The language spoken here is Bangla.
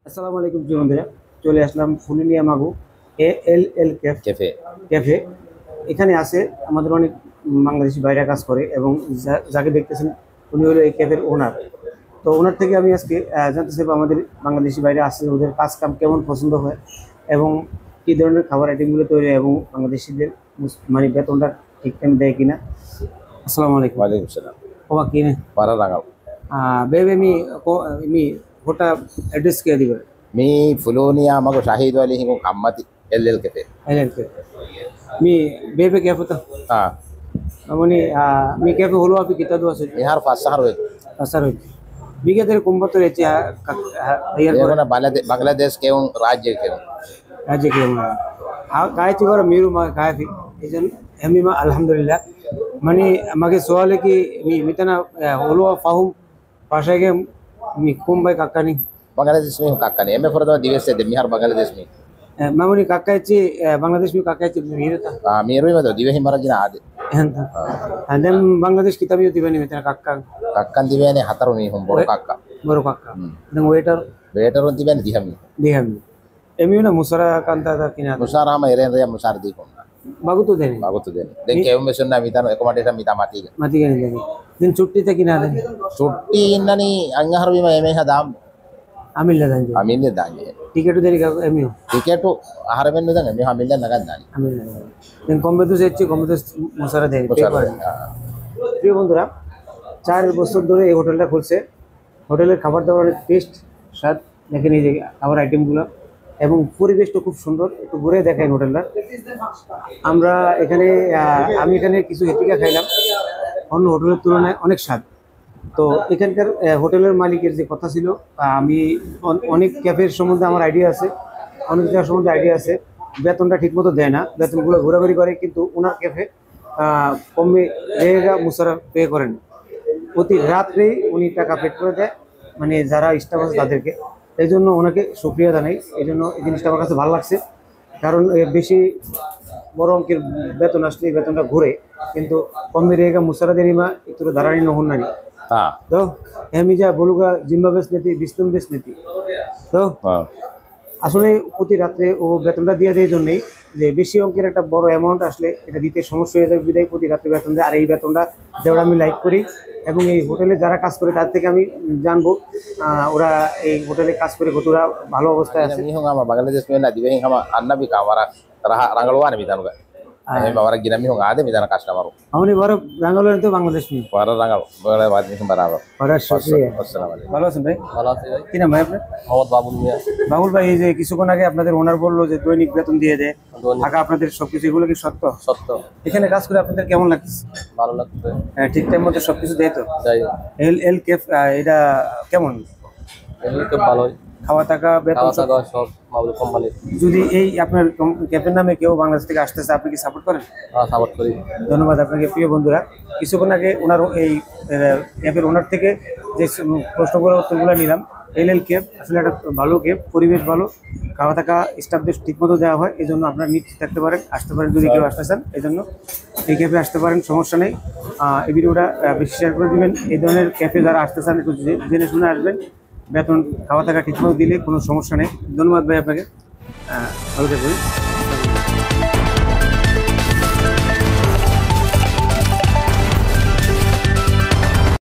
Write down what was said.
আসসালামু আলাইকুম প্রিয় বন্ধুরা, চলে আসলাম ফুলুনিয়া মাগু এল ক্যাফে। ক্যাফে। এখানে আছে আমাদের অনেক বাংলাদেশি বাইরে কাজ করে এবং যাকে দেখতেছেন উনি হলো এই ক্যাফের ওনার। তো ওনার থেকে আমি আজকে জানতে চাইবো আমাদের বাংলাদেশি বাইরে আসলে ওদের কাজ কাম কেমন পছন্দ হয় এবং কী ধরনের খাবার আইটেমগুলো তৈরি হয় এবং বাংলাদেশিদের মানে বেতনটা ঠিক টাইম দেয় কিনা। আসসালামু আলাইকুম। ওয়ালাইকুম সালাম। ওবা কিনে Para rangal. বেবে মি গোটা অ্যাড্রেস কে দিবে Mi Fulonia mago Shahid wali hingo kamati LL cafe. Adelante. Mi bebe क्या पता Ah, अमनी मी क्या पे होलो अभी कितना दुआ से mi har fast sahar hoy. असर हो बिगे तेरे कुंभा तो रहते हैं यार Ye na Bangladesh ke un rajya ke. राज्य के हाँ काय चिवर मीरू मा काय थी इजन हमी मा अल्हम्दुलिल्लाह मनी मगे सवाल है कि मी मितना होलो फाहूम पाशा के मी कुंभा काका नहीं Bangladesh mi kakka ne. Me for the divese de mi har Bangladesh mi. Mamuni काका ची बांग्लादेश में काका ची मीरू था Ah, mi roi ma do dive himara jina ade. and Bangladesh किताब भी होती बनी मितना काका Kakkan dive ne hataru mi hum boro kakka. बरो काका then waiter Waiter on dive ne dihami. दिहम एमियो ना मुसरा कांता था किना Musara ma eren re musar di ko. बागु तो देने Bago to den. Den ke um sunna mi tan accommodation mi tamati. मती के नहीं देने दिन छुट्टी तक किना देने Chutti innani angahar bi ma eme ha dam. आमिल लगा जो Amin ne danje. टिकट देने का Ameo Ticket to ahar men ne dang mi ha millen nagan dani. आमिल लगा दिन कॉम्बे तो सेच्ची कॉम्बे तो मुसरा देने প্রিয় বন্ধুরা 4 বছর ধরে এই হোটেলটা খুলছে হোটেলের খাবার দাবারের টেস্ট স্বাদ দেখেন এই যে খাবার আইটেমগুলো এবং পরিবেশটা খুব সুন্দর একটু ঘুরে দেখাই হোটেলটা আমরা এখানে আমি এখানে কিছু হেটিকা খাইলাম অন্য হোটেলের তুলনায় অনেক স্বাদ তো এখানকার হোটেলের মালিকের যে কথা ছিল আমি অনেক ক্যাফের সম্বন্ধে আমার আইডিয়া আছে অনেক জায়গার সম্বন্ধে আইডিয়া আছে বেতনটা ঠিকমতো দেয় না বেতনগুলো ঘোরাঘুরি করে কিন্তু ওনার ক্যাফে কমে রেগা মুসারা পে করেন প্রতি রাত্রেই উনি টাকা পে করে দেয় মানে যারা স্টাফ আছে তাদেরকে এই জন্য ওনাকে সুক্রিয়া জানাই এই জন্য এই জিনিসটা আমার কাছে ভালো লাগছে কারণ বেশি বড় অঙ্কের বেতন আসলে এই বেতনটা ঘুরে কিন্তু কমে রেগা মুসারা দেরিমা একটু দাঁড়ানি নহন নানি Ah. তো আমি যা বলুগা জিম্বাবেস নীতি বিস্তম বেশ নীতি তো Ah. আসলে প্রতি রাত্রে ও বেতনটা দিয়ে দেয় জন্যই যে বেশি অঙ্কের একটা বড় অ্যামাউন্ট আসলে এটা দিতে সমস্যা হয়ে যাবে বিদায় প্রতি রাত্রে বেতন দেয় আর এই বেতনটা দেওয়ার আমি লাইক করি এবং এই হোটেলে যারা কাজ করে তার থেকে আমি জানবো ওরা এই হোটেলে কাজ করে কতটা ভালো অবস্থায় আছে Mi hong ama Bangladesh me na dive hing ama anna bi kamara rangalwa ne bitanu ga. Ai bawara gina mi hong ade bitana customer. আমি বড় ব্যাঙ্গালোরে তো বাংলাদেশ নিয়ে Para rangal bawara baad mi barabar. বড় শুকরিয়া Assalamu alaikum. ভালো আছেন ভাই ভালো আছে ভাই। কি নাম ভাই আপনার মোহাম্মদ বাবুল মিয়া। বাবুল ভাই এই যে কিছুক্ষণ আগে আপনাদের ওনার বললো যে দৈনিক বেতন দিয়ে দেয় দৈনিক। টাকা আপনাদের সবকিছু এগুলো কি সত্য সত্য, এখানে কাজ করে আপনাদের কেমন লাগছে ভালো লাগছে। ঠিক টাইম মতো সবকিছু দেয় তো যাই এল কেফ এটা কেমন এমনি খুব ভালোই, খাওয়া টাকা বেতন খাওয়া সব? দাওয়া সব বাবুল কোম্পানি যদি এই আপনার ক্যাফের নামে কেউ বাংলাদেশ থেকে আসতেছে আপনি কি সাপোর্ট করেন সাপোর্ট করি। ধন্যবাদ আপনাকে প্রিয় বন্ধুরা কিছুক্ষণ আগে ওনার এই ক্যাফের ওনার থেকে যে প্রশ্নগুলো উত্তরগুলো নিলাম এল কেফ আসলে একটা ভালো কেফ পরিবেশ ভালো খাওয়া থাকা স্টাফদের ঠিকমতো দেওয়া হয় এই জন্য আপনারা নিশ্চিত থাকতে পারেন আসতে পারেন যদি কেউ আসতে চান এই জন্য এই ক্যাফে আসতে পারেন সমস্যা নেই এই ভিডিওটা বেশি শেয়ার করে দিবেন এই ধরনের ক্যাফে যারা আসতে চান একটু জেনে শুনে আসবেন বেতন খাওয়া থাকা ঠিকমতো দিলে কোনো সমস্যা নেই ধন্যবাদ ভাই আপনাকে ভালো থাকবেন।